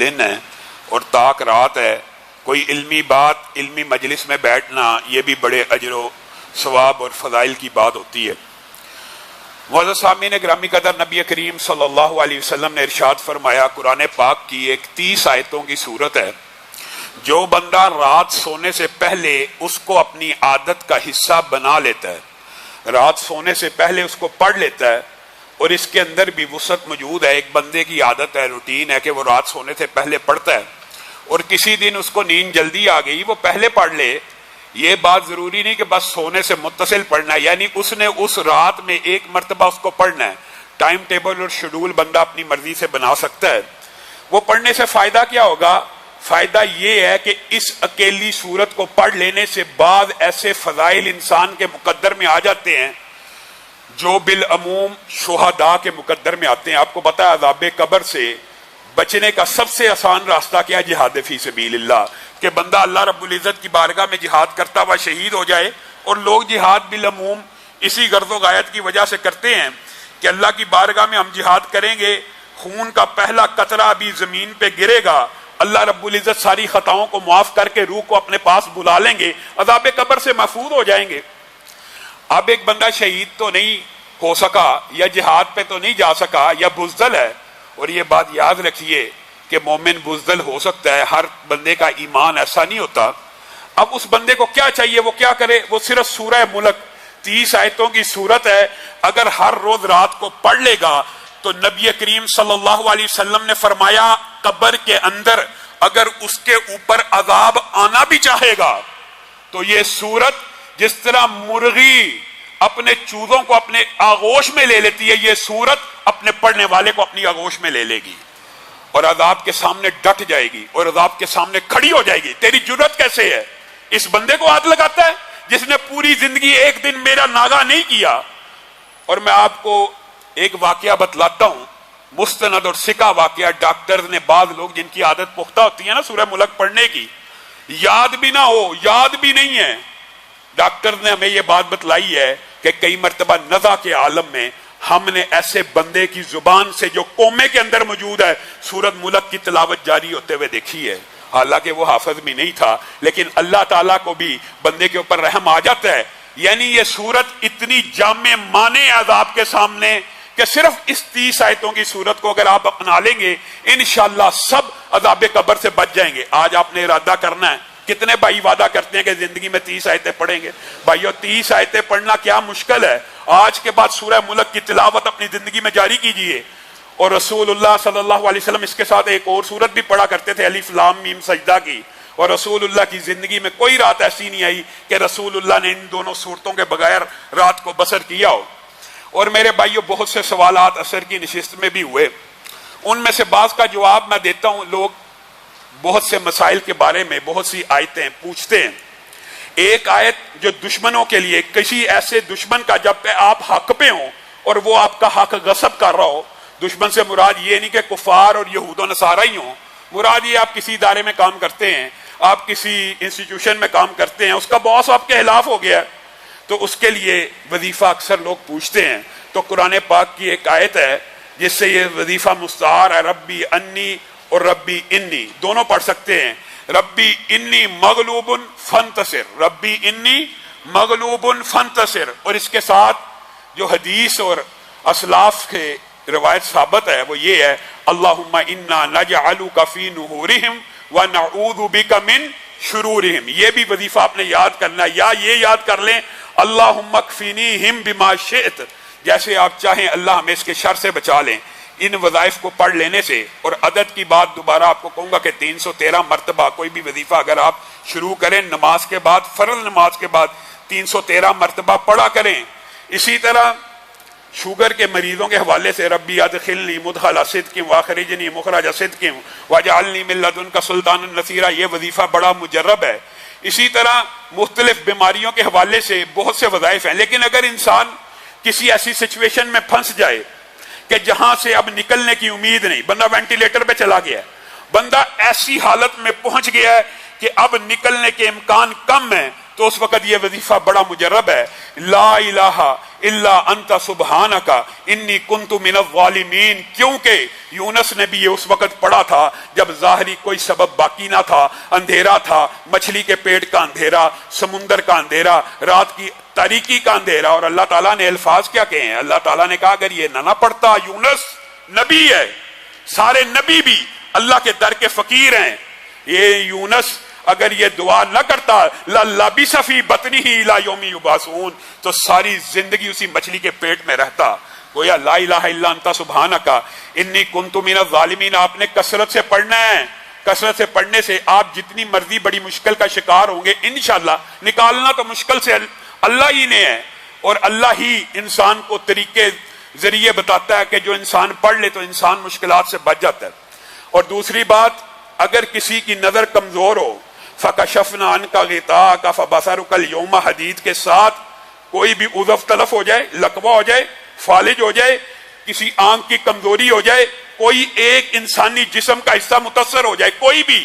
دن ہے اور تاک رات ہے، کوئی علمی بات علمی مجلس میں بیٹھنا یہ بھی بڑے اجر و ثواب اور فضائل کی بات ہوتی ہے۔ معزز سامعین گرامی قدر، نبی کریم صلی اللہ علیہ وسلم نے ارشاد فرمایا، قرآن پاک کی ایک 30 آیتوں کی صورت ہے، جو بندہ رات سونے سے پہلے اس کو اپنی عادت کا حصہ بنا لیتا ہے، رات سونے سے پہلے اس کو پڑھ لیتا ہے، اور اس کے اندر بھی وسعت موجود ہے۔ ایک بندے کی عادت ہے، روٹین ہے کہ وہ رات سونے سے پہلے پڑھتا ہے، اور کسی دن اس کو نیند جلدی آ گئی وہ پہلے پڑھ لے۔ یہ بات ضروری نہیں کہ بس سونے سے متصل پڑھنا ہے، یعنی اس نے اس رات میں ایک مرتبہ اس کو پڑھنا ہے۔ ٹائم ٹیبل اور شیڈول بندہ اپنی مرضی سے بنا سکتا ہے۔ وہ پڑھنے سے فائدہ کیا ہوگا؟ فائدہ یہ ہے کہ اس اکیلی سورت کو پڑھ لینے سے بعد ایسے فضائل انسان کے مقدر میں آ جاتے ہیں جو بالعموم شہداء کے مقدر میں آتے ہیں۔ آپ کو پتا ہے عذاب قبر سے بچنے کا سب سے آسان راستہ کیا؟ جہاد فی سبیل اللہ، کہ بندہ اللہ رب العزت کی بارگاہ میں جہاد کرتا ہوا شہید ہو جائے۔ اور لوگ جہاد بالعموم اسی غرض و غایت کی وجہ سے کرتے ہیں کہ اللہ کی بارگاہ میں ہم جہاد کریں گے، خون کا پہلا قطرہ بھی زمین پہ گرے گا، اللہ رب العزت ساری خطاؤں کو معاف کر کے روح کو اپنے پاس بلا لیں گے، عذاب قبر سے محفوظ ہو جائیں گے۔ اب ایک بندہ شہید تو نہیں ہو سکا، یا جہاد پہ تو نہیں جا سکا، یا بزدل ہے، اور یہ بات یاد رکھیے کہ مومن بزدل ہو سکتا ہے، ہر بندے کا ایمان ایسا نہیں ہوتا۔ اب اس بندے کو کیا چاہیے؟ وہ کیا کرے؟ وہ صرف سورہ ملک 30 آیتوں کی سورت ہے، اگر ہر روز رات کو پڑھ لے گا تو نبی کریم صلی اللہ علیہ وسلم نے فرمایا قبر کے اندر اگر اس کے اوپر عذاب آنا بھی چاہے گا تو یہ سورت جس طرح مرغی اپنے چوزوں کو اپنے آغوش میں لے لیتی ہے، یہ سورت اپنے پڑھنے والے کو اپنی آغوش میں لے لے گی اور عذاب کے سامنے ڈٹ جائے گی اور عذاب کے سامنے کھڑی ہو جائے گی۔ تیری جرت کیسے ہے؟ اس بندے کو ہاتھ لگاتا ہے جس نے پوری زندگی ایک دن میرا ناگا نہیں کیا۔ اور میں آپ کو ایک واقعہ بتلاتا ہوں، مستند اور سکہ واقعہ۔ ڈاکٹر نے، بعض لوگ جن کی عادت پختہ ہوتی ہے نا سورہ ملک پڑھنے کی، یاد بھی نہ ہو، یاد بھی نہیں ہے، ڈاکٹر نے ہمیں یہ بات بتلائی ہے کہ کئی مرتبہ نزع کے عالم میں ہم نے ایسے بندے کی زبان سے جو کومے کے اندر موجود ہے سورت ملک کی تلاوت جاری ہوتے ہوئے دیکھی ہے، حالانکہ وہ حافظ بھی نہیں تھا، لیکن اللہ تعالیٰ کو بھی بندے کے اوپر رحم آ جاتا ہے۔ یعنی یہ سورت اتنی جامع مانے عذاب کے سامنے کہ صرف اس 30 آیتوں کی سورت کو اگر آپ اپنا لیں گے انشاءاللہ سب عذاب قبر سے بچ جائیں گے۔ آج آپ نے ارادہ کرنا ہے، کتنے بھائی وعدہ کرتے ہیں کہ زندگی میں 30 آیتیں پڑھیں گے؟ بھائیو 30 آیتیں پڑھنا کیا مشکل ہے؟ آج کے بعد سورہ ملک کی تلاوت اپنی زندگی میں جاری کیجئے۔ اور رسول اللہ صلی اللہ علیہ وسلم اس کے ساتھ ایک اور سورت بھی پڑھا کرتے تھے، الف لام میم سجدہ کی، اور رسول اللہ کی زندگی میں کوئی رات ایسی نہیں آئی کہ رسول اللہ نے ان دونوں سورتوں کے بغیر رات کو بسر کیا ہو۔ اور میرے بھائیو بہت سے سوالات عصر کی نشست میں بھی ہوئے، ان میں سے بعض کا جواب میں دیتا ہوں۔ لوگ بہت سے مسائل کے بارے میں بہت سی آیتیں پوچھتے ہیں۔ ایک آیت جو دشمنوں کے لیے، کسی ایسے دشمن کا جب پہ آپ حق پہ ہوں اور وہ آپ کا حق غصب کر رہا ہو، دشمن سے مراد یہ نہیں کہ کفار اور یہود و نصارہ ہی ہوں، مراد یہ آپ کسی ادارے میں کام کرتے ہیں، آپ کسی انسٹیٹیوشن میں کام کرتے ہیں، اس کا باس آپ کے خلاف ہو گیا تو اس کے لیے وظیفہ اکثر لوگ پوچھتے ہیں۔ تو قرآن پاک کی ایک آیت ہے جس سے یہ وظیفہ مستعار ہے، ربی انی اور ربی انی دونوں پڑھ سکتے ہیں۔ ربی انی مغلوب فانتصر، ربی انی مغلوب فانتصر، اور اس کے ساتھ جو حدیث اور اسلاف کے روایت ثابت ہے وہ یہ ہے، اللہم انا نجعلک فی نحورہم ونعوذ بک من شرورہم۔ یہ بھی وظیفہ آپ نے یاد کرنا ہے، یا یہ یاد کر لیں اللہم اکفینیہم بما شئت، جیسے آپ چاہیں اللہ ہمیں اس کے شر سے بچا لیں۔ ان وظائف کو پڑھ لینے سے، اور عدد کی بات دوبارہ آپ کو کہوں گا کہ 313 مرتبہ کوئی بھی وظیفہ اگر آپ شروع کریں نماز کے بعد، فرض نماز کے بعد 313 مرتبہ پڑھا کریں۔ اسی طرح شوگر کے مریضوں کے حوالے سے ربی ادخلنی مدخل صدق واخرجنی مخرج صدق واجعلنی من لدنک سلطانا نصیرا، یہ وظیفہ بڑا مجرب ہے۔ اسی طرح مختلف بیماریوں کے حوالے سے بہت سے وظائف ہیں، لیکن اگر انسان کسی ایسی سچویشن میں پھنس جائے کہ جہاں سے اب نکلنے کی امید نہیں، بندہ وینٹیلیٹر پہ چلا گیا ہے، بندہ ایسی حالت میں پہنچ گیا ہے کہ اب نکلنے کے امکان کم ہے، تو تو اس وقت یہ وظیفہ بڑا مجرب ہے، لا الہ الا انت سبحانک انی کنت من الظالمین، کیونکہ یونس نے بھی یہ اس وقت پڑھا تھا جب ظاہری کوئی سبب باقی نہ تھا، اندھیرا تھا، مچھلی کے پیٹ کا اندھیرا، سمندر کا اندھیرا، رات کی تاریکی کا اندھیرا، اور اللہ تعالیٰ نے الفاظ کیا کہے ہیں؟ اللہ تعالیٰ نے کہا اگر یہ نہ پڑھتا، یونس نبی ہے، سارے نبی بھی اللہ کے در کے فقیر ہیں، یہ یونس اگر یہ دعا نہ کرتا لَلَّبِثَ فِي بَطْنِهِ إِلَى يَوْمِ يُبْعَثُونَ، تو ساری زندگی اسی مچھلی کے پیٹ میں رہتا۔ گویا لا الہ الا انت سبحانک انی کنت من الظالمین آپ نے کثرت سے پڑھنا ہے۔ کثرت سے پڑھنے سے آپ جتنی مرضی بڑی مشکل کا شکار ہوں گے، انشاءاللہ نکالنا تو مشکل سے اللہ ہی نے ہے، اور اللہ ہی انسان کو طریقے ذریعے بتاتا ہے کہ جو انسان پڑھ لے تو انسان مشکلات سے بچ جاتا ہے۔ اور دوسری بات، اگر کسی کی نظر کمزور ہو، فَكَشَفْنَا عَنْكَ غِطَاءَكَ فَبَصَرُكَ الْيَوْمَ حدید کے ساتھ کوئی بھی عضو تلف ہو جائے، لقوہ ہو جائے، فالج ہو جائے، کسی آنکھ کی کمزوری ہو جائے، کوئی ایک انسانی جسم کا حصہ متاثر ہو جائے، کوئی بھی،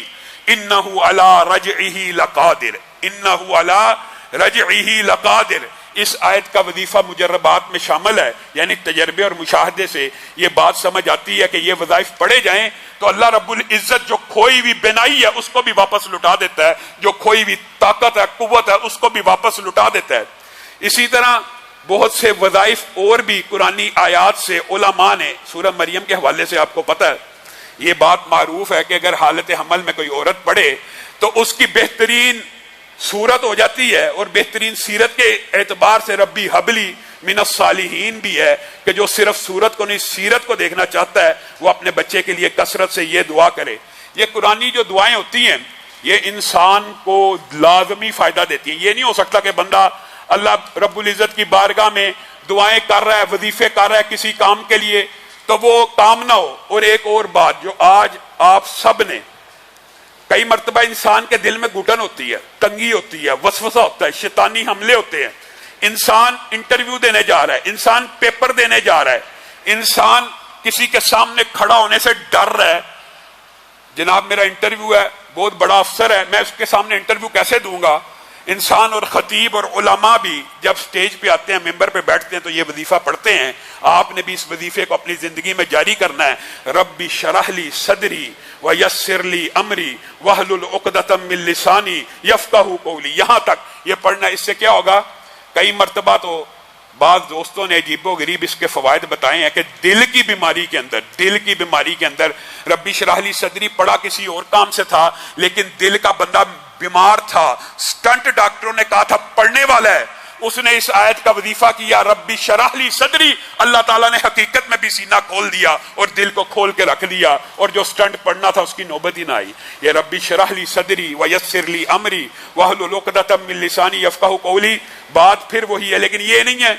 إِنَّهُ عَلَىٰ رَجْعِهِ لَقَادِرٌ، إِنَّهُ عَلَىٰ رَجْعِهِ لَقَادِرٌ۔ اس آیت کا وظیفہ مجربات میں شامل ہے، یعنی تجربے اور مشاہدے سے یہ بات سمجھ آتی ہے کہ یہ وظائف پڑھے جائیں تو اللہ رب العزت جو کھوئی ہوئی بینائی ہے اس کو بھی واپس لٹا دیتا ہے، جو کھوئی ہوئی طاقت ہے، قوت ہے، اس کو بھی واپس لٹا دیتا ہے۔ اسی طرح بہت سے وظائف اور بھی قرآنی آیات سے علماء نے، سورہ مریم کے حوالے سے آپ کو پتہ ہے، یہ بات معروف ہے کہ اگر حالت حمل میں کوئی عورت پڑھے تو اس کی بہترین صورت ہو جاتی ہے، اور بہترین سیرت کے اعتبار سے ربی حبلی من الصالحین بھی ہے کہ جو صرف صورت کو نہیں سیرت کو دیکھنا چاہتا ہے وہ اپنے بچے کے لیے کثرت سے یہ دعا کرے۔ یہ قرآنی جو دعائیں ہوتی ہیں یہ انسان کو لازمی فائدہ دیتی ہیں۔ یہ نہیں ہو سکتا کہ بندہ اللہ رب العزت کی بارگاہ میں دعائیں کر رہا ہے، وظیفے کر رہا ہے کسی کام کے لیے تو وہ کام نہ ہو۔ اور ایک اور بات جو آج آپ سب نے، کئی مرتبہ انسان کے دل میں گھٹن ہوتی ہے، تنگی ہوتی ہے، وسوسہ ہوتا ہے، شیطانی حملے ہوتے ہیں، انسان انٹرویو دینے جا رہا ہے، انسان پیپر دینے جا رہا ہے، انسان کسی کے سامنے کھڑا ہونے سے ڈر رہا ہے، جناب میرا انٹرویو ہے، بہت بڑا افسر ہے، میں اس کے سامنے انٹرویو کیسے دوں گا؟ انسان اور خطیب اور علماء بھی جب سٹیج پہ آتے ہیں، ممبر پہ بیٹھتے ہیں تو یہ وظیفہ پڑھتے ہیں۔ آپ نے بھی اس وظیفے کو اپنی زندگی میں جاری کرنا ہے۔ ربی شرح لی صدری ویسر لی امری واحلل عقدۃ من لسانی یفقہوا قولی، یہاں تک یہ پڑھنا۔ اس سے کیا ہوگا؟ کئی مرتبہ تو بعض دوستوں نے عجیب و غریب اس کے فوائد بتائے ہیں کہ دل کی بیماری کے اندر ربی شرح لی صدری پڑھا کسی اور کام سے تھا، لیکن دل کا بندہ بیمار تھا، سٹنٹ ڈاکٹروں نے کہا تھا پڑھنے والا ہے، اس نے اس آیت کا وظیفہ کیا ربی شرح لی صدری، اللہ تعالیٰ نے حقیقت میں بھی سینہ کھول دیا اور دل کو کھول کے رکھ دیا، اور جو سٹنٹ پڑھنا تھا اس کی نوبت ہی نہ آئی۔ یہ ربی شرح لی صدری ویسر لی امری واحلل عقدۃ من لسانی یفقہوا قولی، بات پھر وہی ہے، لیکن یہ نہیں ہے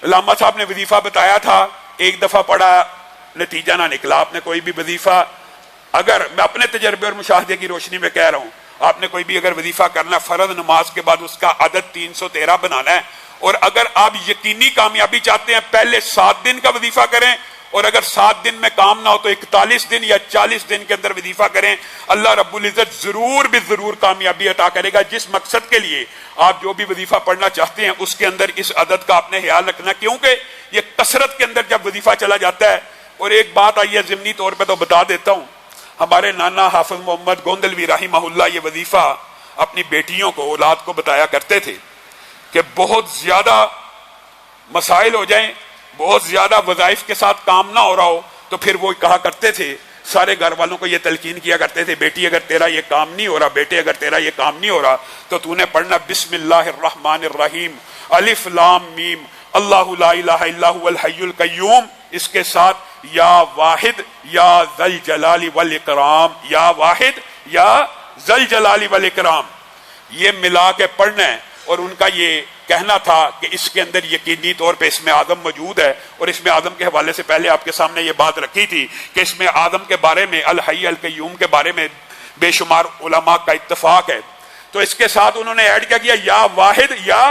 علامہ صاحب نے وظیفہ بتایا تھا، ایک دفعہ پڑھا نتیجہ نہ نکلا۔ آپ نے کوئی بھی وظیفہ، اگر میں اپنے تجربے اور مشاہدے کی روشنی میں کہہ رہا ہوں، آپ نے کوئی بھی اگر وظیفہ کرنا ہے فرض نماز کے بعد اس کا عدد 313 بنانا ہے، اور اگر آپ یقینی کامیابی چاہتے ہیں پہلے 7 دن کا وظیفہ کریں، اور اگر 7 دن میں کام نہ ہو تو 41 دن یا 40 دن کے اندر وظیفہ کریں، اللہ رب العزت ضرور بھی ضرور کامیابی عطا کرے گا۔ جس مقصد کے لیے آپ جو بھی وظیفہ پڑھنا چاہتے ہیں اس کے اندر اس عدد کا آپ نے خیال رکھنا، کیونکہ یہ کثرت کے اندر جب وظیفہ چلا جاتا ہے۔ اور ایک بات آئی ہے ضمنی طور پہ تو بتا دیتا ہوں، ہمارے نانا حافظ محمد گوندلوی رحمہ اللہ یہ وظیفہ اپنی بیٹیوں کو، اولاد کو بتایا کرتے تھے کہ بہت زیادہ مسائل ہو جائیں، بہت زیادہ وظائف کے ساتھ کام نہ ہو رہا ہو تو پھر وہ کہا کرتے تھے، سارے گھر والوں کو یہ تلقین کیا کرتے تھے، بیٹی اگر تیرا یہ کام نہیں ہو رہا، بیٹے اگر تیرا یہ کام نہیں ہو رہا تو تو نے پڑھنا بسم اللہ الرحمن الرحیم الف لام میم اللہ لا الہ الا هو الحی القیوم، اس کے ساتھ یا واحد یا ذل جلال والاکرام، یا واحد یا ذل جلال والاکرام، یہ ملا کے پڑھنا ہے۔ اور ان کا یہ کہنا تھا کہ اس کے اندر یقینی طور پہ اسم اعظم موجود ہے، اور اسم اعظم کے حوالے سے پہلے آپ کے سامنے یہ بات رکھی تھی کہ اسم اعظم کے بارے میں، الحی القیوم کے بارے میں بے شمار علماء کا اتفاق ہے۔ تو اس کے ساتھ انہوں نے ایڈ کیا کیا یا واحد یا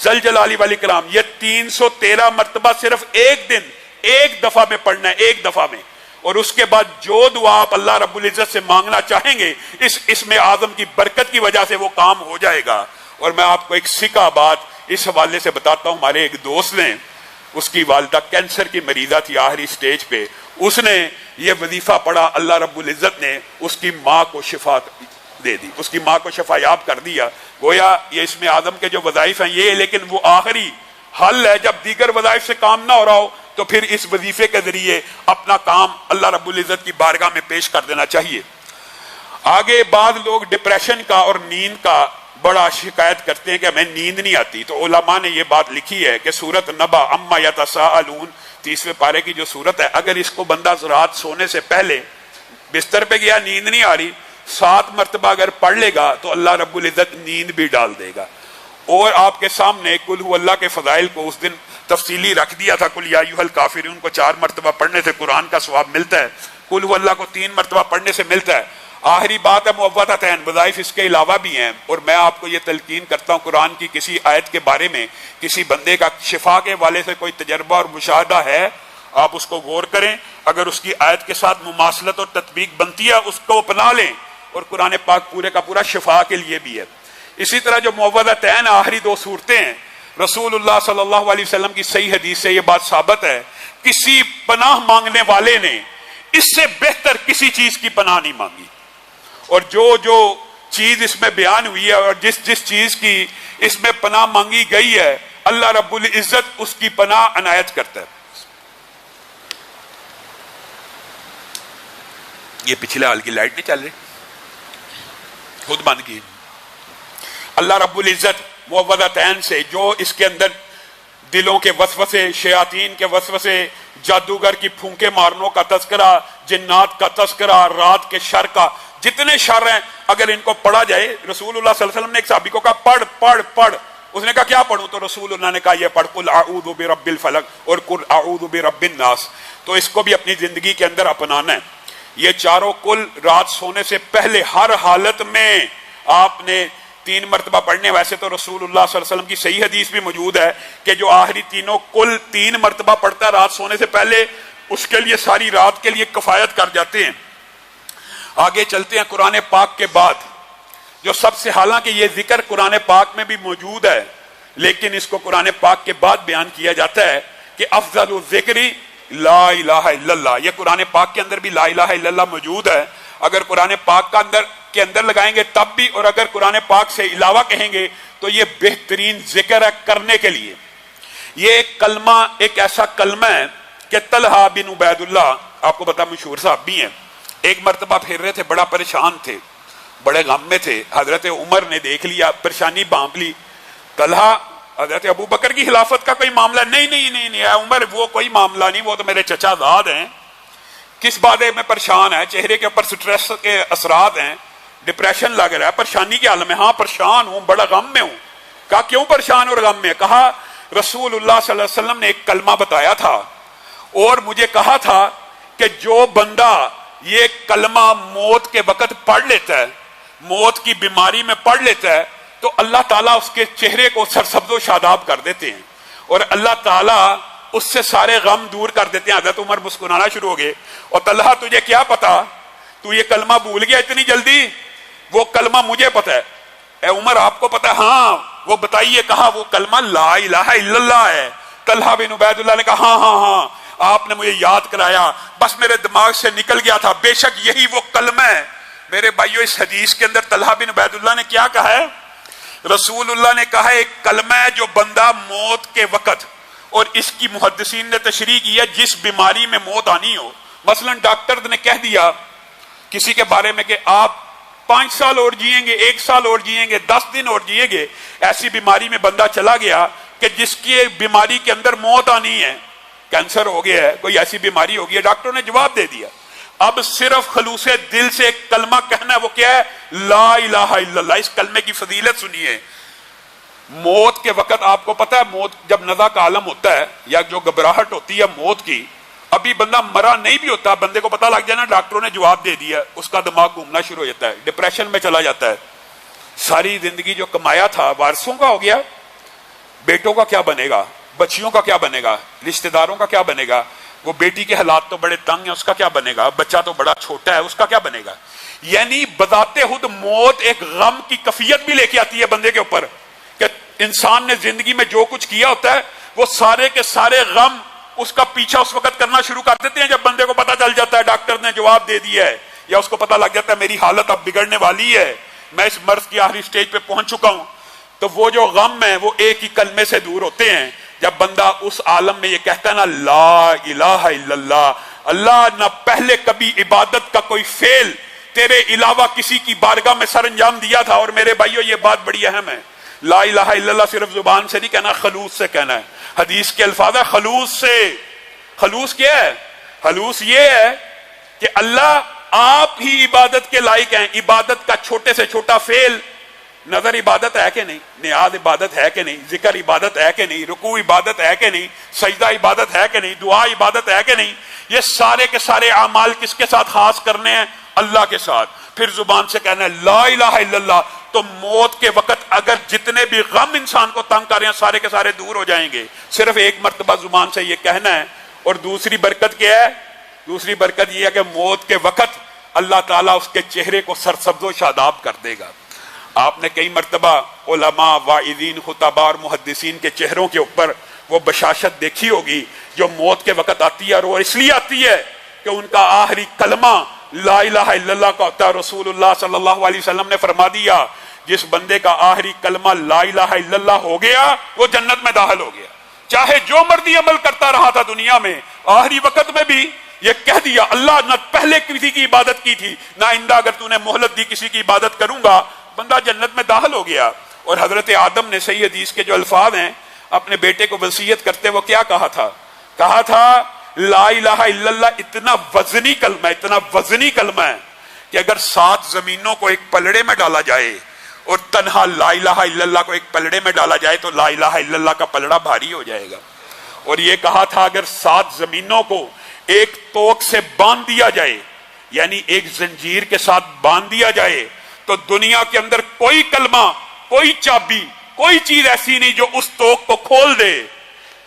ذل جلال والاکرام، یہ 313 مرتبہ صرف ایک دن ایک دفعہ میں پڑھنا ہے، ایک دفعہ میں، اور اس کے بعد جو دعا آپ اللہ رب العزت سے مانگنا چاہیں گے اس اسم اعظم کی برکت کی وجہ سے وہ کام ہو جائے گا۔ اور میں آپ کو ایک سکہ بات اس حوالے سے بتاتا ہوں. ہمارے ایک دوست نے، اس کی والدہ کینسر کی مریضہ تھی آخری سٹیج پہ، اس نے یہ وظیفہ پڑھا، اللہ رب العزت نے اس کی ماں کو شفا دے دی، اس کی ماں کو شفا یاب کر دیا. گویا یہ اسم اعظم کے جو وظائف ہیں یہ، لیکن وہ آخری حل ہے. جب دیگر وظائف سے کام نہ ہو رہا ہو تو پھر اس وظیفے کے ذریعے اپنا کام اللہ رب العزت کی بارگاہ میں پیش کر دینا چاہیے. آگے بعض لوگ ڈپریشن کا اور نیند کا بڑا شکایت کرتے ہیں کہ ہمیں نیند نہیں آتی. تو علماء نے یہ بات لکھی ہے کہ سورۃ نبا اما یتساءلون 30ویں پارے کی جو سورت ہے، اگر اس کو بندہ رات سونے سے پہلے بستر پہ گیا، نیند نہیں آ رہی، 7 مرتبہ اگر پڑھ لے گا تو اللہ رب العزت نیند بھی ڈال دے گا. اور آپ کے سامنے قل هو اللہ کے فضائل کو اس دن تفصیلی رکھ دیا تھا. قل یا ایھا الکافرون کو 4 مرتبہ پڑھنے سے قرآن کا ثواب ملتا ہے، قل هو اللہ کو 3 مرتبہ پڑھنے سے ملتا ہے. آخری بات ہے معوذتین، وظائف اس کے علاوہ بھی ہیں. اور میں آپ کو یہ تلقین کرتا ہوں، قرآن کی کسی آیت کے بارے میں کسی بندے کا شفا کے والے سے کوئی تجربہ اور مشاہدہ ہے، آپ اس کو غور کریں. اگر اس کی آیت کے ساتھ مماثلت اور تطبیق بنتی ہے اس کو اپنا لیں. اور قرآن پاک پورے کا پورا شفا کے لیے بھی ہے. اسی طرح جو معوذتین آخری 2 صورتیں ہیں، رسول اللہ صلی اللہ علیہ وسلم کی صحیح حدیث سے یہ بات ثابت ہے، کسی پناہ مانگنے والے نے اس سے بہتر کسی چیز کی پناہ نہیں مانگی. اور جو چیز اس میں بیان ہوئی ہے اور جس چیز کی اس میں پناہ مانگی گئی ہے، اللہ رب العزت اس کی پناہ عنایت کرتا ہے. یہ پچھلے حال کی لائٹ نہیں چل رہی، خود بند کی. اللہ رب العزت معوذتین سے، جو اس کے اندر دلوں کے وسوسے، شیاطین کے وسوسے، جادوگر کی پھونکے مارنوں کا تذکرہ، جنات کا تذکرہ، رات کے شر کا، جتنے شر ہیں اگر ان کو پڑھا جائے. رسول اللہ صلی اللہ علیہ وسلم نے ایک صحابی کو کہا پڑھ پڑھ پڑھ. اس نے کہا کیا پڑھوں؟ تو رسول اللہ نے کہا یہ پڑھ قل اعوذ برب الفلق اور قل اعوذ برب الناس. تو اس کو بھی اپنی زندگی کے اندر اپنانا ہے. یہ چاروں کل رات سونے سے پہلے ہر حالت میں آپ نے 3 مرتبہ پڑھنے. ویسے تو رسول اللہ صلی اللہ علیہ وسلم کی صحیح حدیث بھی موجود ہے کہ جو آخری تینوں کل 3 مرتبہ پڑھتا ہے رات سونے سے پہلے، اس کے لیے ساری رات کے لیے کفایت کر جاتے ہیں. آگے چلتے ہیں. قرآن پاک کے بعد جو سب سے، حالانکہ یہ ذکر قرآن پاک میں بھی موجود ہے لیکن اس کو قرآن پاک کے بعد بیان کیا جاتا ہے کہ افضل الذکر لا الہ الا اللہ. یہ قرآن پاک کے اندر بھی لا الہ الا اللہ موجود ہے. اگر قرآن پاک کے اندر لگائیں گے تب بھی، اور اگر قرآن پاک سے علاوہ کہیں گے تو یہ بہترین ذکر ہے کرنے کے لیے. یہ ایک کلمہ، ایک ایسا کلمہ ہے کہ طلحہ بن عبید اللہ، آپ کو پتا مشہور صاحب بھی ہیں، ایک مرتبہ پھر رہے تھے، بڑا پریشان تھے، بڑے غم میں تھے. حضرت عمر نے دیکھ لیا، پریشانی بانپ لی. طلحہ، حضرت ابو بکر کی خلافت کا کوئی معاملہ نہیں عمر، وہ کوئی معاملہ نہیں، وہ تو میرے چچا زاد ہیں، کس بارے میں پریشان ہے؟ چہرے کے اوپر سٹریس کے اثرات ہیں، ڈپریشن لگ رہا ہے، پریشانی کے حال میں. ہاں پریشان ہوں، بڑا غم میں ہوں. کہا کیوں پریشان اور غم میں؟ کہا رسول اللہ صلی اللہ علیہ وسلم نے ایک کلمہ بتایا تھا اور مجھے کہا تھا کہ جو بندہ یہ کلمہ موت کے وقت پڑھ لیتا ہے، موت کی بیماری میں پڑھ لیتا ہے، تو اللہ تعالیٰ اس کے چہرے کو سرسبز و شاداب کر دیتے ہیں اور اللہ تعالیٰ اس سے سارے غم دور کر دیتے ہیں. حضرت عمر مسکرانا شروع ہو گئے. اور طلحہ تجھے کیا پتا، تو یہ کلمہ بھول گیا اتنی جلدی؟ وہ کلمہ مجھے پتا ہے. اے عمر آپ کو پتا ہے؟ ہاں. وہ بتائیے. کہا وہ کلمہ لا الہ الا اللہ ہے. طلحہ بن عبید اللہ نے کہا ہاں آپ نے مجھے یاد کرایا، بس میرے دماغ سے نکل گیا تھا، بے شک یہی وہ کلمہ ہے. میرے بھائیو، اس حدیث کے اندر طلحہ بن عبید اللہ نے کیا کہا ہے؟ رسول اللہ نے کہا ایک کلمہ ہے جو بندہ موت کے وقت، اور اس کی محدثین نے تشریح کی ہے جس بیماری میں موت آنی ہو. مثلا ڈاکٹر نے کہہ دیا کسی کے بارے میں کہ آپ 5 سال اور جیئیں گے، 1 سال اور جیئیں گے، 10 دن اور جیئیں گے. ایسی بیماری میں بندہ چلا گیا کہ جس کی بیماری کے اندر موت آنی ہے، کینسر ہو گیا ہے، کوئی ایسی بیماری ہو گئی ہے، ڈاکٹروں نے جواب دے دیا. اب صرف خلوص دل سے ایک کلمہ کہنا ہے، وہ کیا ہے؟ لا الہ الا اللہ. اس کلمے کی فضیلت سنیے. موت کے وقت آپ کو پتا ہے، موت جب نزع کا عالم ہوتا ہے یا جو گھبراہٹ ہوتی ہے موت کی، ابھی بندہ مرا نہیں بھی ہوتا، بندے کو پتا لگ جائے نا ڈاکٹروں نے جواب دے دیا، اس کا دماغ گھومنا شروع ہو جاتا ہے، ڈپریشن میں چلا جاتا ہے. ساری زندگی جو کمایا تھا وارثوں کا ہو گیا، بیٹوں کا کیا بنے گا، بچیوں کا کیا بنے گا، رشتہ داروں کا کیا بنے گا، وہ بیٹی کے حالات تو بڑے تنگ ہیں، اس کا کیا بنے گا، بچہ تو بڑا چھوٹا ہے، اس کا کیا بنے گا. یعنی بذات خود موت ایک غم کی کیفیت بھی لے کے آتی ہے بندے کے اوپر انسان نے زندگی میں جو کچھ کیا ہوتا ہے وہ سارے کے سارے غم اس کا پیچھا اس وقت کرنا شروع کر دیتے ہیں جب بندے کو پتا چل جاتا ہے ڈاکٹر نے جواب دے دیا ہے، یا اس کو پتا لگ جاتا ہے میری حالت اب بگڑنے والی ہے، میں اس مرض کی آخری سٹیج پہ پہنچ چکا ہوں، تو وہ جو غم ہے وہ ایک ہی کلمے سے دور ہوتے ہیں جب بندہ اس عالم میں یہ کہتا ہے نا لا الہ الا اللہ، اللہ نہ پہلے کبھی عبادت کا کوئی فعل تیرے علاوہ کسی کی بارگاہ میں سر انجام دیا تھا۔ اور میرے بھائیو یہ بات بڑی اہم ہے، لا الہ الا اللہ صرف زبان سے نہیں کہنا، خلوص سے کہنا ہے۔ حدیث کے الفاظ ہے خلوص سے۔ خلوص کیا ہے؟ خلوص یہ ہے کہ اللہ آپ ہی عبادت کے لائق ہیں، عبادت کا چھوٹے سے چھوٹا فعل، نظر عبادت ہے کہ نہیں، نیاز عبادت ہے کہ نہیں، ذکر عبادت ہے کہ نہیں، رکوع عبادت ہے کہ نہیں، سجدہ عبادت ہے کہ نہیں، دعا عبادت ہے کہ نہیں، یہ سارے کے سارے اعمال کس کے ساتھ خاص کرنے ہیں؟ اللہ کے ساتھ۔ پھر زبان سے کہنا ہے لا الہ الا اللہ، تو موت کے وقت اگر جتنے بھی غم انسان کو تنگ کر رہے ہیں سارے کے سارے دور ہو جائیں گے، صرف ایک مرتبہ زبان سے یہ کہنا ہے۔ اور دوسری برکت کیا ہے؟ دوسری برکت یہ ہے کہ موت کے وقت اللہ تعالیٰ اس کے چہرے کو سرسبز و شاداب کر دے گا۔ آپ نے کئی مرتبہ علماء، واعظین، خطباء اور محدثین کے چہروں کے اوپر وہ بشاشت دیکھی ہوگی جو موت کے وقت آتی ہے، اور وہ اس لیے آتی ہے کہ ان کا آخری کلمہ لا الہ الا اللہ کا ہوتا ہے۔ رسول اللہ صلی اللہ علیہ وسلم نے فرما دیا جس بندے کا آخری کلمہ لا الہ الا اللہ ہو گیا وہ جنت میں داخل ہو گیا، چاہے جو مرضی عمل کرتا رہا تھا دنیا میں، آخری وقت میں بھی یہ کہہ دیا اللہ نہ پہلے کسی کی عبادت کی تھی نہ آئندہ اگر تو نے مہلت دی کسی کی عبادت کروں گا، بندہ جنت میں داخل ہو گیا۔ اور حضرت آدم نے صحیح حدیث کے جو الفاظ ہیں اپنے بیٹے کو وصیت کرتے وہ کیا کہا تھا؟ کہا تھا لا الہ الا اللہ اتنا وزنی کلمہ ہے، اتنا وزنی کلمہ ہے کہ اگر 7 زمینوں کو ایک پلڑے میں ڈالا جائے اور تنہا لا الہ الا اللہ کو ایک پلڑے میں ڈالا جائے تو لا الہ الا اللہ کا پلڑا بھاری ہو جائے گا۔ اور یہ کہا تھا اگر 7 زمینوں کو ایک توق سے باندھ دیا جائے، یعنی ایک زنجیر کے ساتھ باندھ دیا جائے، تو دنیا کے اندر کوئی کلمہ، کوئی چابی، کوئی چیز ایسی نہیں جو اس توق کو کھول دے،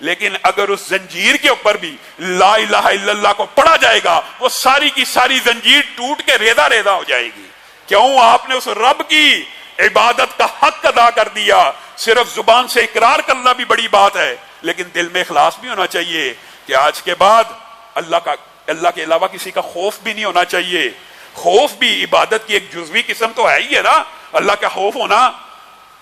لیکن اگر اس زنجیر کے اوپر بھی لا الہ الا اللہ کو پڑھا جائے گا وہ ساری کی ساری زنجیر ٹوٹ کے ریزہ ریزہ ہو جائے گی۔ کیوں؟ آپ نے اس رب کی عبادت کا حق ادا کر دیا۔ صرف زبان سے اقرار کرنا بھی بڑی بات ہے، لیکن دل میں اخلاص بھی ہونا چاہیے کہ آج کے بعد اللہ کے علاوہ کسی کا خوف بھی نہیں ہونا چاہیے۔ خوف بھی عبادت کی ایک جزوی قسم تو ہے ہی ہے نا، اللہ کا خوف ہونا،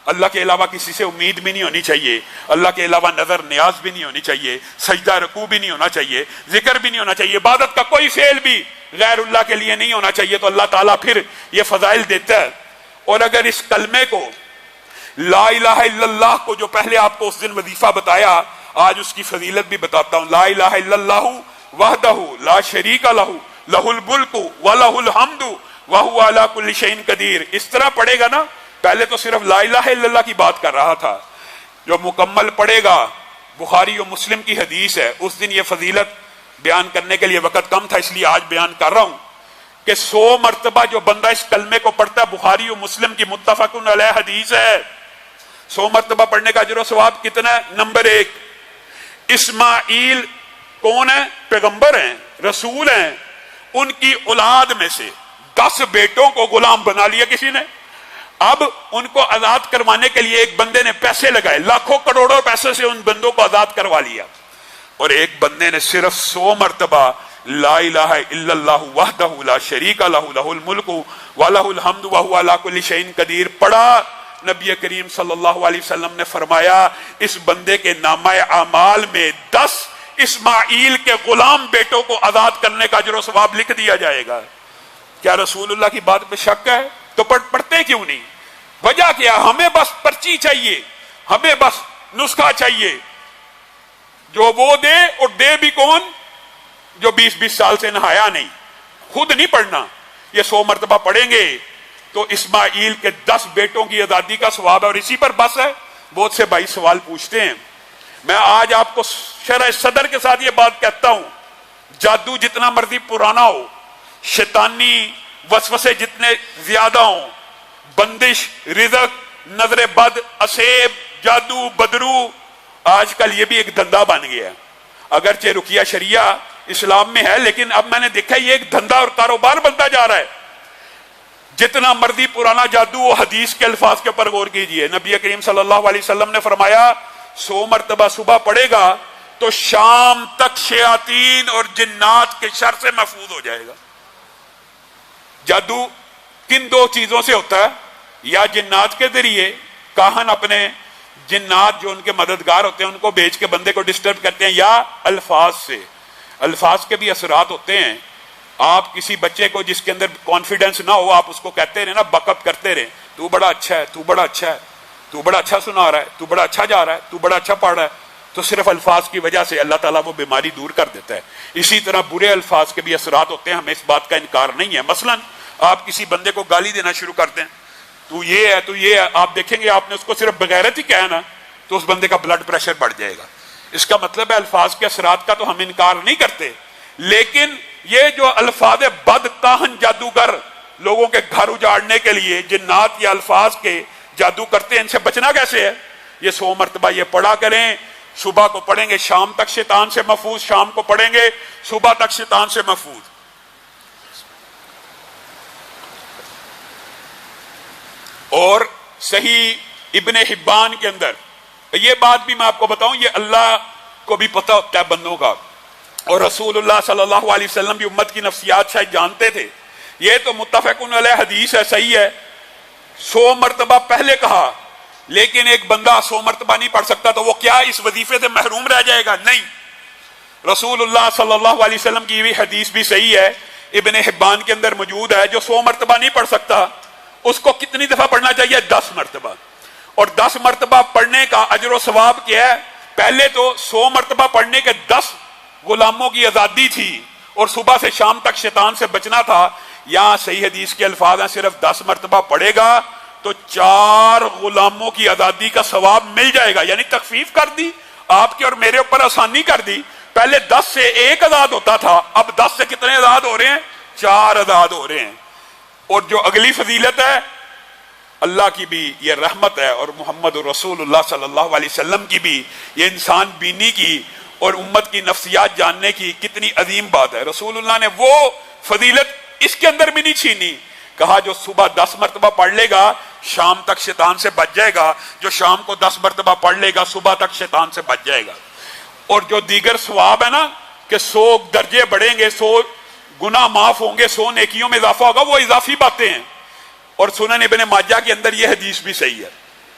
اللہ کے علاوہ کسی سے امید بھی نہیں ہونی چاہیے، اللہ کے علاوہ نظر نیاز بھی نہیں ہونی چاہیے، سجدہ رکوع بھی نہیں ہونا چاہیے، ذکر بھی نہیں ہونا چاہیے، عبادت کا کوئی فعل بھی غیر اللہ کے لیے نہیں ہونا چاہیے، تو اللہ تعالیٰ پھر یہ فضائل دیتا ہے۔ اور اگر اس کلمے کو لا الہ الا اللہ کو جو پہلے آپ کو اس دن وظیفہ بتایا، آج اس کی فضیلت بھی بتاتا ہوں۔ لا الہ الا اللہ وحدہ لا شریک لہ لہ الملک ولہ الحمد وہو علی کل شیء قدیر، اس طرح پڑھے گا نا، پہلے تو صرف لا الہ الا اللہ کی بات کر رہا تھا، جو مکمل پڑھے گا، بخاری و مسلم کی حدیث ہے، اس دن یہ فضیلت بیان کرنے کے لیے وقت کم تھا اس لیے آج بیان کر رہا ہوں کہ 100 مرتبہ جو بندہ اس کلمے کو پڑھتا ہے، بخاری و مسلم کی متفق علیہ حدیث ہے، 100 مرتبہ پڑھنے کا اجر و ثواب کتنا ہے؟ نمبر 1، اسماعیل کون ہے؟ پیغمبر ہیں، رسول ہیں، ان کی اولاد میں سے 10 بیٹوں کو غلام بنا لیا کسی نے، اب ان کو آزاد کروانے کے لیے ایک بندے نے پیسے لگائے، لاکھوں کروڑوں پیسے سے ان بندوں کو آزاد کروا لیا، اور ایک بندے نے صرف 100 مرتبہ لا الہ الا اللہ وحدہ لا شریک لہ لہ الملک ولہ الحمد وہو علی کل شیء قدیر پڑھا۔ نبی کریم صلی اللہ علیہ وسلم نے فرمایا اس بندے کے نامہ اعمال میں 10 اسماعیل کے غلام بیٹوں کو آزاد کرنے کا اجر و ثواب لکھ دیا جائے گا۔ کیا رسول اللہ کی بات پہ شک ہے؟ تو پڑھتے کیوں نہیں؟ وجہ کیا؟ ہمیں بس پرچی چاہیے، ہمیں بس نسخہ چاہیے، جو وہ دے، اور دے بھی کون؟ جو 20 سال سے نہایا نہیں، خود نہیں پڑھنا۔ یہ 100 مرتبہ پڑھیں گے تو اسماعیل کے 10 بیٹوں کی آزادی کا ثواب ہے، اور اسی پر بس ہے۔ بہت سے بھائی سوال پوچھتے ہیں، میں آج آپ کو شرح صدر کے ساتھ یہ بات کہتا ہوں، جادو جتنا مرضی پرانا ہو، شیطانی وسوسے جتنے زیادہ ہوں، بندش، رزق، نظر بد، اسیب، جادو، بدرو، آج کل یہ بھی ایک دھندا بن گیا ہے۔ اگرچہ رقیہ شریعہ اسلام میں ہے، لیکن اب میں نے دیکھا یہ ایک دھندا اور کاروبار بنتا جا رہا ہے۔ جتنا مرضی پرانا جادو وہ حدیث کے الفاظ کے اوپر غور کیجئے. نبی کریم صلی اللہ علیہ وسلم نے فرمایا 100 مرتبہ صبح پڑھے گا تو شام تک شیاطین اور جنات کے شر سے محفوظ ہو جائے گا. جادو کن دو چیزوں سے ہوتا ہے؟ یا جنات کے ذریعے، کاہن اپنے جنات جو ان کے مددگار ہوتے ہیں ان کو بھیج کے بندے کو ڈسٹرب کرتے ہیں، یا الفاظ سے. الفاظ کے بھی اثرات ہوتے ہیں. آپ کسی بچے کو جس کے اندر کانفیڈنس نہ ہو، آپ اس کو کہتے رہے نا، بک اپ کرتے رہے، تو بڑا اچھا ہے، تو بڑا اچھا ہے، تو بڑا اچھا سنا رہا ہے، تو بڑا اچھا جا رہا ہے، تو بڑا اچھا پڑھ رہا ہے، تو صرف الفاظ کی وجہ سے اللہ تعالیٰ وہ بیماری دور کر دیتا ہے. اسی طرح برے الفاظ کے بھی اثرات ہوتے ہیں، ہمیں اس بات کا انکار نہیں ہے. مثلا آپ کسی بندے کو گالی دینا شروع کرتے ہیں، تو یہ ہے، تو یہ ہے، آپ دیکھیں گے آپ نے اس کو صرف بغیرت ہی کہا نا تو اس بندے کا بلڈ پریشر بڑھ جائے گا. اس کا مطلب ہے الفاظ کے اثرات کا تو ہم انکار نہیں کرتے، لیکن یہ جو الفاظ بد کاہن جادوگر لوگوں کے گھر اجاڑنے کے لیے جنات یا الفاظ کے جادو کرتے ہیں، ان سے بچنا کیسے ہے؟ یہ 100 مرتبہ یہ پڑھا کریں. صبح کو پڑھیں گے شام تک شیطان سے محفوظ، شام کو پڑھیں گے صبح تک شیطان سے محفوظ. اور صحیح ابن حبان کے اندر یہ بات بھی میں آپ کو بتاؤں، یہ اللہ کو بھی پتہ ہوتا ہے بندوں کا، اور رسول اللہ صلی اللہ علیہ وسلم بھی امت کی نفسیات شاید جانتے تھے. یہ تو متفقن علیہ حدیث ہے، صحیح ہے. 100 مرتبہ پہلے کہا، لیکن ایک بندہ 100 مرتبہ نہیں پڑھ سکتا تو وہ کیا اس وظیفے سے محروم رہ جائے گا؟ نہیں. رسول اللہ صلی اللہ علیہ وسلم کی بھی حدیث بھی صحیح ہے، ابن حبان کے اندر موجود ہے. جو 100 مرتبہ نہیں پڑھ سکتا اس کو کتنی دفعہ پڑھنا چاہیے؟ 10 مرتبہ. اور 10 مرتبہ پڑھنے کا اجر و ثواب کیا ہے؟ پہلے تو 100 مرتبہ پڑھنے کے 10 غلاموں کی آزادی تھی اور صبح سے شام تک شیطان سے بچنا تھا. یہاں صحیح حدیث کے الفاظ ہیں صرف 10 مرتبہ پڑھے گا تو 4 غلاموں کی آزادی کا ثواب مل جائے گا. یعنی تخفیف کر دی آپ کے اور میرے اوپر، آسانی کر دی. پہلے 10 سے 1 آزاد ہوتا تھا، اب 10 سے کتنے آزاد ہو رہے ہیں؟ 4 آزاد ہو رہے ہیں. اور جو اگلی فضیلت ہے، اللہ کی بھی یہ رحمت ہے اور محمد رسول اللہ صلی اللہ علیہ وسلم کی بھی یہ انسان بینی کی اور امت کی نفسیات جاننے کی کتنی عظیم بات ہے. رسول اللہ نے وہ فضیلت اس کے اندر بھی نہیں چھینی. کہا جو صبح 10 مرتبہ پڑھ لے گا شام تک شیطان سے بچ جائے گا، جو شام کو 10 مرتبہ پڑھ لے گا صبح تک شیطان سے بچ جائے گا. اور جو دیگر ثواب ہے نا کہ 100 درجے بڑھیں گے، 100 گناہ معاف ہوں گے، 100 نیکیوں میں اضافہ ہوگا، وہ اضافی باتیں ہیں. اور سنن ابن ماجہ کے اندر یہ حدیث بھی صحیح ہے.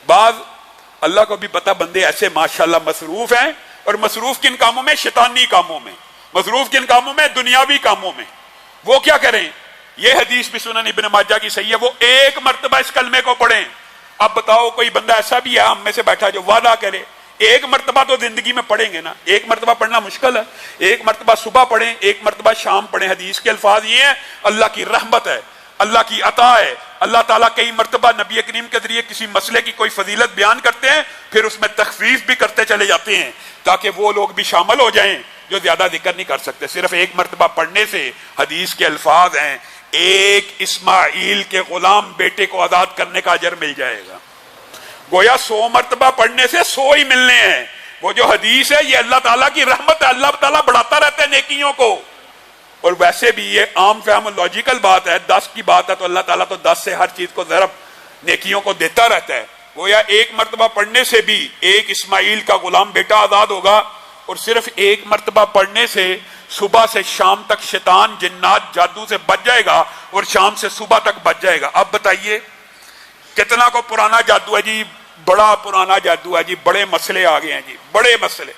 بعض اللہ کو بھی پتا بندے ایسے ماشاءاللہ مصروف ہیں، اور مصروف کن کاموں میں؟ شیطانی کاموں میں. مصروف کن کاموں میں؟ دنیاوی کاموں میں. وہ کیا کریں؟ یہ حدیث بھی سنن ابن ماجہ کی صحیح ہے، وہ 1 مرتبہ اس کلمے کو پڑھیں. اب بتاؤ کوئی بندہ ایسا بھی ہے ہم میں سے بیٹھا جو وعدہ کرے 1 مرتبہ تو زندگی میں پڑھیں گے نا. 1 مرتبہ پڑھنا مشکل ہے. 1 مرتبہ صبح پڑھیں، 1 مرتبہ شام پڑھیں. حدیث کے الفاظ یہ ہیں، اللہ کی رحمت ہے، اللہ کی عطا ہے. اللہ تعالیٰ کئی مرتبہ نبی کریم کے ذریعے کسی مسئلے کی کوئی فضیلت بیان کرتے ہیں، پھر اس میں تخفیف بھی کرتے چلے جاتے ہیں تاکہ وہ لوگ بھی شامل ہو جائیں جو زیادہ ذکر نہیں کر سکتے. صرف 1 مرتبہ پڑھنے سے حدیث کے الفاظ ہیں 1 اسماعیل کے غلام بیٹے کو آزاد کرنے کا اجر مل جائے گا. گویا 100 مرتبہ پڑھنے سے 100 ہی ملنے ہیں. وہ جو حدیث ہے یہ اللہ تعالیٰ کی رحمت ہے، اللہ تعالیٰ بڑھاتا رہتا ہے نیکیوں کو. اور ویسے بھی یہ عام فہم لاجیکل بات ہے، 10 کی بات ہے تو اللہ تعالیٰ تو 10 سے ہر چیز کو ضرب نیکیوں کو دیتا رہتا ہے. گویا 1 مرتبہ پڑھنے سے بھی 1 اسماعیل کا غلام بیٹا آزاد ہوگا. اور صرف 1 مرتبہ پڑھنے سے صبح سے شام تک شیطان جنات جادو سے بچ جائے گا اور شام سے صبح تک بچ جائے گا. اب بتائیے کتنا کو پرانا جادو ہے جی، بڑا پرانا جادو ہے جی، بڑے مسئلے آ گئے ہیں جی، بڑے مسئلے.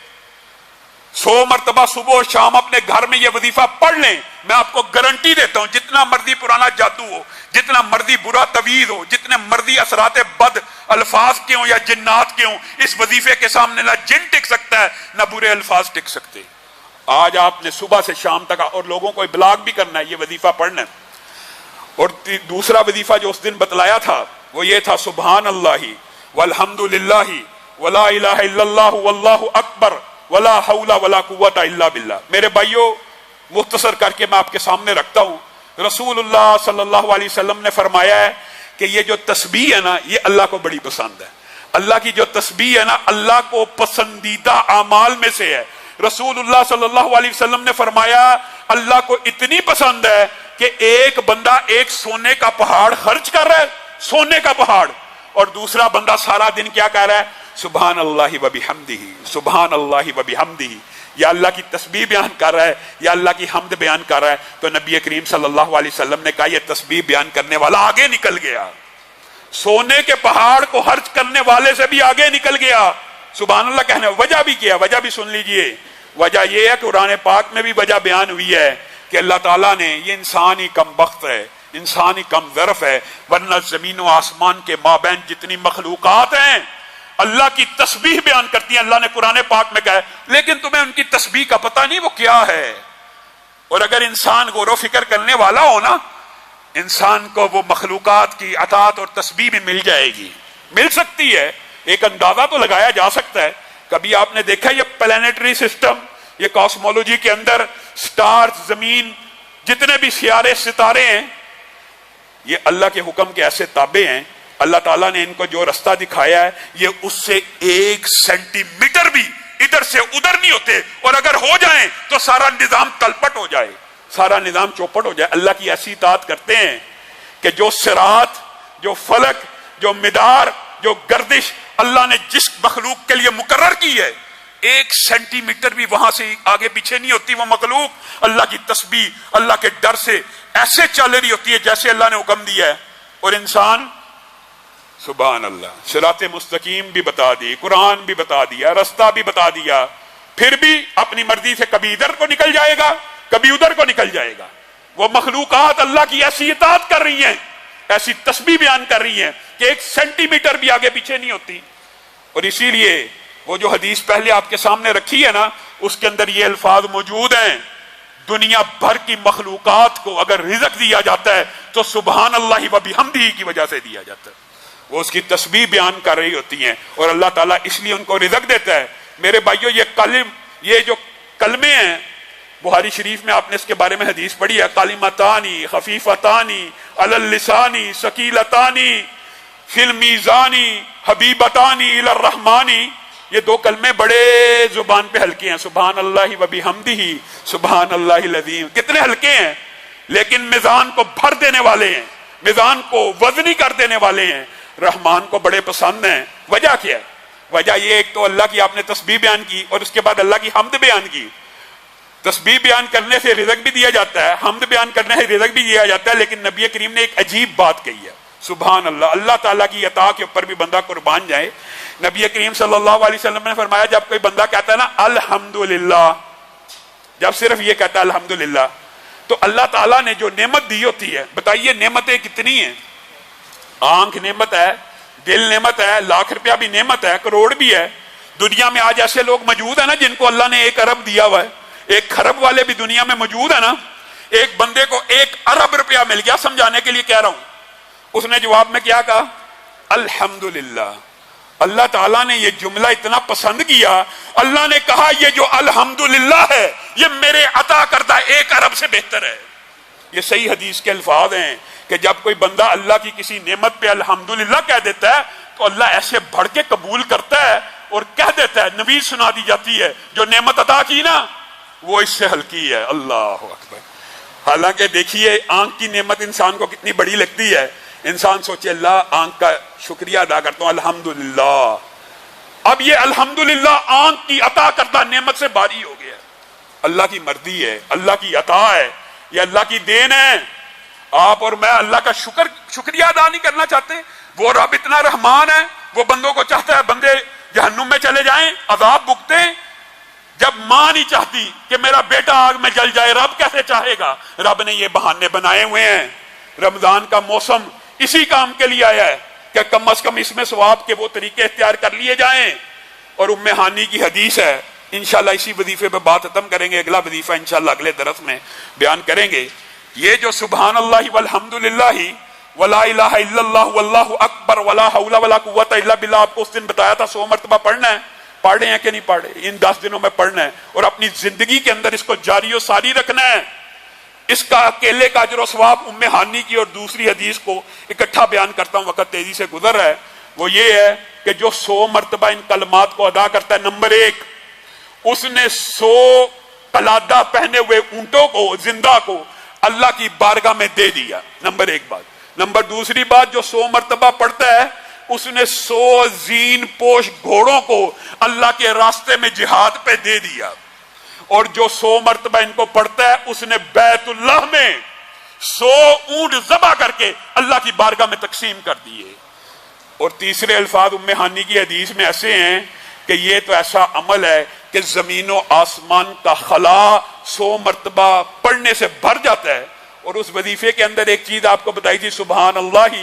100 مرتبہ صبح اور شام اپنے گھر میں یہ وظیفہ پڑھ لیں، میں آپ کو گارنٹی دیتا ہوں جتنا مرضی پرانا جادو ہو، جتنا مرضی برا تویز ہو، جتنے مرضی اثرات بد الفاظ کے ہوں یا جنات کے ہوں، اس وظیفے کے سامنے نہ جن ٹک سکتا ہے نہ برے الفاظ ٹک سکتے. آج آپ نے صبح سے شام تک، اور لوگوں کو ابلاغ بھی کرنا ہے، یہ وظیفہ پڑھنا ہے. اور دوسرا وظیفہ جو اس دن بتلایا تھا وہ یہ تھا سبحان اللہ والحمد للہ ولا الہ الا اللہ واللہ اکبر ولا حول ولا قوت الا باللہ. میرے بھائیوں مختصر کر کے میں آپ کے سامنے رکھتا ہوں. رسول اللہ صلی اللہ علیہ وسلم نے فرمایا ہے کہ یہ جو تسبیح ہے نا یہ اللہ کو بڑی پسند ہے. اللہ کی جو تسبیح ہے نا اللہ کو پسندیدہ اعمال میں سے ہے. رسول اللہ صلی اللہ علیہ وسلم نے فرمایا اللہ کو اتنی پسند ہے کہ ایک بندہ ایک سونے کا پہاڑ خرچ کر رہا ہے، سونے کا پہاڑ، اور دوسرا بندہ سارا دن کیا کہہ رہا ہے؟ سبحان اللہ و بحمدہ، سبحان اللہ و بحمدہ، یا اللہ کی تسبیح بیان کر رہا ہے یا اللہ کی حمد بیان کر رہا ہے۔ تو نبی کریم صلی اللہ علیہ وسلم نے کہا یہ تسبیح بیان کرنے والا آگے نکل گیا، سونے کے پہاڑ کو خرچ کرنے والے سے بھی آگے نکل گیا۔ سبحان اللہ کہنے، وجہ بھی کیا، وجہ بھی سن لیجئے۔ وجہ یہ ہے کہ قرآن پاک میں بھی وجہ بیان ہوئی ہے کہ اللہ تعالیٰ نے، یہ انسان ہی کم بخت ہے، انسان ہی کم ظرف ہے، ورنہ زمین و آسمان کے مابین جتنی مخلوقات ہیں اللہ کی تسبیح بیان کرتی ہیں، اللہ نے قرآن پاک میں کہا ہے، لیکن تمہیں ان کی تسبیح کا پتہ نہیں وہ کیا ہے۔ اور اگر انسان غور و فکر کرنے والا ہو نا، انسان کو وہ مخلوقات کی اطاعت اور تسبیح بھی مل جائے گی، مل سکتی ہے، ایک اندازہ تو لگایا جا سکتا ہے۔ کبھی آپ نے دیکھا یہ پلانیٹری سسٹم، یہ کاسمولوجی کے اندر سٹارز، زمین، جتنے بھی سیارے ستارے ہیں، یہ اللہ کے حکم کے ایسے تابع ہیں، اللہ تعالیٰ نے ان کو جو رستہ دکھایا ہے یہ اس سے 1 سینٹی میٹر بھی ادھر سے ادھر نہیں ہوتے، اور اگر ہو جائیں تو سارا نظام تلپٹ ہو جائے، سارا نظام چوپٹ ہو جائے۔ اللہ کی ایسی اطاعت کرتے ہیں کہ جو صراط، جو فلک، جو مدار، جو گردش اللہ نے جس مخلوق کے لیے مقرر کی ہے، 1 سینٹی میٹر بھی وہاں سے آگے پیچھے نہیں ہوتی۔ وہ مخلوق اللہ کی تسبیح، اللہ کے ڈر سے ایسے چل رہی ہوتی ہے جیسے اللہ نے حکم دیا ہے۔ اور انسان سبحان اللہ، صراط مستقیم بھی بتا دی، قرآن بھی بتا دیا، رستہ بھی بتا دیا، پھر بھی اپنی مرضی سے کبھی ادھر کو نکل جائے گا، کبھی ادھر کو نکل جائے گا۔ وہ مخلوقات اللہ کی ایسی اطاعت کر رہی ہیں، ایسی تسبیح بیان کر رہی ہیں کہ 1 سینٹی میٹر بھی آگے پیچھے نہیں ہوتی۔ اور اسی لیے وہ جو حدیث پہلے آپ کے سامنے رکھی ہے نا، اس کے اندر یہ الفاظ موجود ہیں، دنیا بھر کی مخلوقات کو اگر رزق دیا جاتا ہے تو سبحان اللہ و بحمدہ کی وجہ سے دیا جاتا ہے، وہ اس کی تسبیح بیان کر رہی ہوتی ہیں، اور اللہ تعالیٰ اس لیے ان کو رزق دیتا ہے۔ میرے بھائیو، یہ جو کلمے ہیں، بخاری شریف میں آپ نے اس کے بارے میں حدیث پڑھی ہے، کلمتانی خفیفتانی علی اللسان ثقیلتانی فی المیزان حبیبتانی الی الرحمن۔ یہ 2 کلمے بڑے زبان پہ ہلکے ہیں، سبحان اللہ و بحمدہ، سبحان اللہ العظیم، کتنے ہلکے ہیں لیکن میزان کو بھر دینے والے ہیں، میزان کو وزنی کر دینے والے ہیں، رحمان کو بڑے پسند ہیں۔ وجہ کیا ہے؟ وجہ یہ، ایک تو اللہ کی آپ نے تسبیح بیان کی، اور اس کے بعد اللہ کی حمد بیان کی۔ تسبیح بیان کرنے سے رزق بھی دیا جاتا ہے، حمد بیان کرنے سے رزق بھی دیا جاتا ہے، لیکن نبی کریم نے ایک عجیب بات کہی ہے، سبحان اللہ، اللہ تعالیٰ کی عطا کے اوپر بھی بندہ قربان جائے۔ نبی کریم صلی اللہ علیہ وسلم نے فرمایا، جب کوئی بندہ کہتا ہے نا الحمدللہ، جب صرف یہ کہتا ہے الحمدللہ، تو اللہ تعالیٰ نے جو نعمت دی ہوتی ہے، بتائیے نعمتیں کتنی ہیں؟ آنکھ نعمت ہے، دل نعمت ہے، لاکھ روپیہ بھی نعمت ہے، کروڑ بھی ہے۔ دنیا میں آج ایسے لوگ موجود ہیں نا جن کو اللہ نے 1 ارب دیا ہوا ہے، 1 خرب والے بھی دنیا میں موجود ہے نا۔ ایک بندے کو 1 ارب روپیہ مل گیا، سمجھانے کے لیے کہہ رہا ہوں، اس نے جواب میں کیا کہا؟ الحمدللہ۔ اللہ تعالیٰ نے یہ جملہ اتنا پسند کیا، اللہ نے کہا یہ جو الحمدللہ ہے یہ میرے عطا کردہ 1 ارب سے بہتر ہے۔ یہ صحیح حدیث کے الفاظ ہیں کہ جب کوئی بندہ اللہ کی کسی نعمت پہ الحمدللہ کہہ دیتا ہے تو اللہ ایسے بڑھ کے قبول کرتا ہے اور کہہ دیتا ہے، نوید سنا دی جاتی ہے، جو نعمت عطا کی نا وہ اس سے ہلکی ہے۔ اللہ اکبر۔ حالانکہ دیکھیے آنکھ کی نعمت انسان کو کتنی بڑی لگتی ہے، انسان سوچے اللہ آنکھ کا شکریہ ادا کرتا ہوں الحمدللہ۔ اب یہ الحمدللہ آنکھ کی عطا کردہ نعمت سے باری ہو گیا۔ اللہ کی مرضی ہے، اللہ کی عطا ہے، یہ اللہ کی دین ہے۔ آپ اور میں اللہ کا شکریہ ادا نہیں کرنا چاہتے؟ وہ رب اتنا رحمان ہے، وہ بندوں کو چاہتا ہے بندے جہنم میں چلے جائیں، عذاب بھگتیں۔ جب ماں نہیں چاہتی کہ میرا بیٹا آگ میں جل جائے، رب کیسے چاہے گا؟ رب نے یہ بہانے بنائے ہوئے ہیں۔ رمضان کا موسم اسی کام کے لیے آیا ہے کہ کم از کم اس میں ثواب کے وہ طریقے اختیار کر لیے جائیں۔ اور ام ہانی کی حدیث ہے، انشاءاللہ اسی وظیفے پہ بات ختم کریں گے، اگلا وظیفہ انشاءاللہ اگلے درس میں بیان کریں گے۔ یہ جو سبحان اللہ والحمدللہ ولا الہ الا اللہ واللہ اکبر ولا حول ولا قوت الا باللہ، آپ کو اس دن بتایا تھا 100 مرتبہ پڑھنا ہے، پڑھ رہے ہیں کہ نہیں پڑھ رہے؟ ان 10 دنوں میں پڑھنا ہے اور اپنی زندگی کے اندر اس کو جاری و ساری رکھنا ہے۔ اس کا اکیلے کا اجر و ثواب ام ہانی کی اور دوسری حدیث کو اکٹھا بیان کرتا ہوں، وقت تیزی سے گزر رہا ہے۔ وہ یہ ہے کہ جو 100 مرتبہ ان کلمات کو ادا کرتا ہے، نمبر 1، اس نے 100 قلادہ پہنے ہوئے اونٹوں کو، زندہ کو اللہ کی بارگاہ میں دے دیا، نمبر ایک بات۔ نمبر دوسری بات، جو 100 مرتبہ پڑھتا ہے اس نے 100 زین پوش گھوڑوں کو اللہ کے راستے میں جہاد پہ دے دیا، اور جو 100 مرتبہ ان کو پڑھتا ہے اس نے بیت اللہ میں 100 اونٹ ذبح کر کے اللہ کی بارگاہ میں تقسیم کر دیے۔ اور تیسرے الفاظ ام ہانی کی حدیث میں ایسے ہیں کہ یہ تو ایسا عمل ہے کہ زمین و آسمان کا خلا 100 مرتبہ پڑھنے سے بھر جاتا ہے۔ اور اس وظیفے کے اندر ایک چیز آپ کو بتائی تھی، سبحان اللہ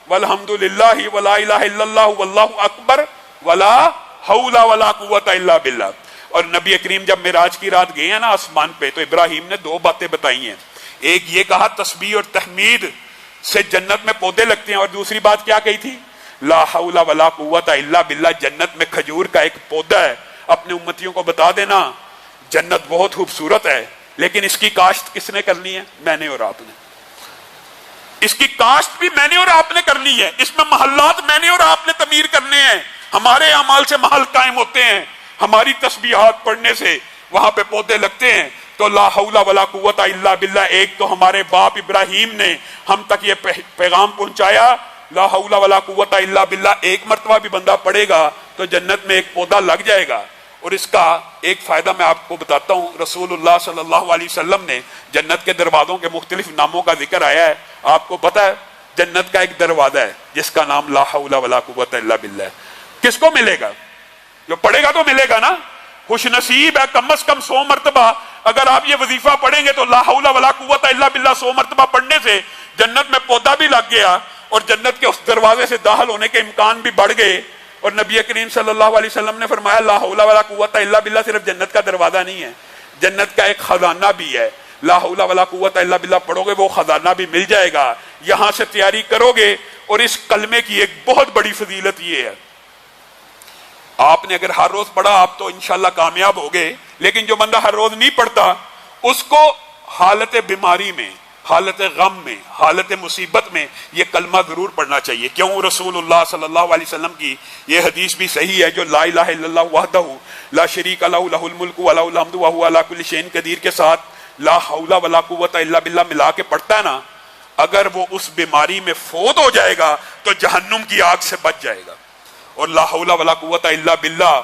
والحمد للہ ولا الہ الا اللہ واللہ اکبر ولا حول ولا قوت الا باللہ۔ اور نبی کریم جب معراج کی رات گئے ہیں نا آسمان پہ، تو ابراہیم نے 2 باتیں بتائی ہیں۔ ایک یہ کہا تسبیح اور تحمید سے جنت میں پودے لگتے ہیں، اور دوسری بات کیا کہی تھی؟ لا حول ولا قوت الا باللہ، جنت میں کھجور کا ایک پودا ہے۔ اپنے امتیوں کو بتا دینا جنت بہت خوبصورت ہے، لیکن اس کی کاشت کس نے کرنی ہے؟ میں نے اور آپ نے۔ اس کی کاشت بھی میں نے اور آپ نے کرنی ہے، اس میں محلات میں نے اور آپ نے تعمیر کرنے ہیں۔ ہمارے اعمال سے محل قائم ہوتے ہیں، ہماری تسبیحات پڑھنے سے وہاں پہ پودے لگتے ہیں۔ تو لا حول ولا قوت الا باللہ، ایک تو ہمارے باپ ابراہیم نے ہم تک یہ پیغام پہنچایا، لا حول ولا قوت الا باللہ ایک مرتبہ بھی بندہ پڑھے گا تو جنت میں ایک پودا لگ جائے گا۔ اور اس کا ایک فائدہ میں آپ کو بتاتا ہوں، رسول اللہ صلی اللہ علیہ وسلم نے جنت کے دروازوں کے مختلف ناموں کا ذکر آیا ہے۔ آپ کو پتا ہے جنت کا ایک دروازہ ہے جس کا نام لا حول ولا قوت الا باللہ ہے۔ کس کو ملے گا؟ جو پڑھے گا تو ملے گا نا۔ خوش نصیب ہے کم از کم 100 مرتبہ اگر آپ یہ وظیفہ پڑھیں گے تو لا حول ولا قوت الا باللہ 100 مرتبہ پڑھنے سے جنت میں پودا بھی لگ گیا، اور جنت کے اس دروازے سے داخل ہونے کے امکان بھی بڑھ گئے۔ اور نبی کریم صلی اللہ علیہ وسلم نے فرمایا لا حول ولا قوت الا باللہ صرف جنت کا دروازہ نہیں ہے، جنت کا ایک خزانہ بھی ہے۔ لا حول ولا قوت الا باللہ پڑھو گے وہ خزانہ بھی مل جائے گا، یہاں سے تیاری کرو گے۔ اور اس کلمے کی ایک بہت بڑی فضیلت یہ ہے، آپ نے اگر ہر روز پڑھا آپ تو انشاءاللہ کامیاب ہوگے، لیکن جو بندہ ہر روز نہیں پڑھتا اس کو حالت بیماری میں، حالت غم میں، حالت مصیبت میں یہ کلمہ ضرور پڑھنا چاہیے۔ کیوں؟ رسول اللہ صلی اللہ علیہ وسلم کی یہ حدیث بھی صحیح ہے، جو لا الہ الا اللہ وحدہ لا شریک لہ لہ الملک و لہ الحمد وہو علی کل شیء قدیر کے ساتھ لا حول ولا قوت الا باللہ ملا کے پڑھتا ہے نا، اگر وہ اس بیماری میں فوت ہو جائے گا تو جہنم کی آگ سے بچ جائے گا۔ اور لا حول ولا قوت الا باللہ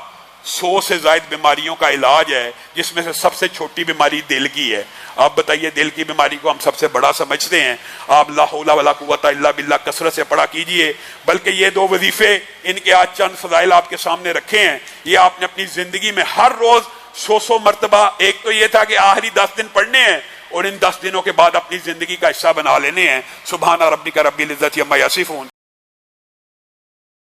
100 سے زائد بیماریوں کا علاج ہے، جس میں سے سب سے چھوٹی بیماری دل کی ہے۔ آپ بتائیے، دل کی بیماری کو ہم سب سے بڑا سمجھتے ہیں، آپ لا حول ولا قوت الا باللہ کثرت سے پڑھا کیجئے۔ بلکہ یہ 2 وظیفے، ان کے آج چند فضائل آپ کے سامنے رکھے ہیں، یہ آپ نے اپنی زندگی میں ہر روز 100 مرتبہ، ایک تو یہ تھا کہ آخری 10 دن پڑھنے ہیں، اور ان 10 دنوں کے بعد اپنی زندگی کا حصہ بنا لینے ہیں۔ سبحان ربک رب العزت عما یصفون۔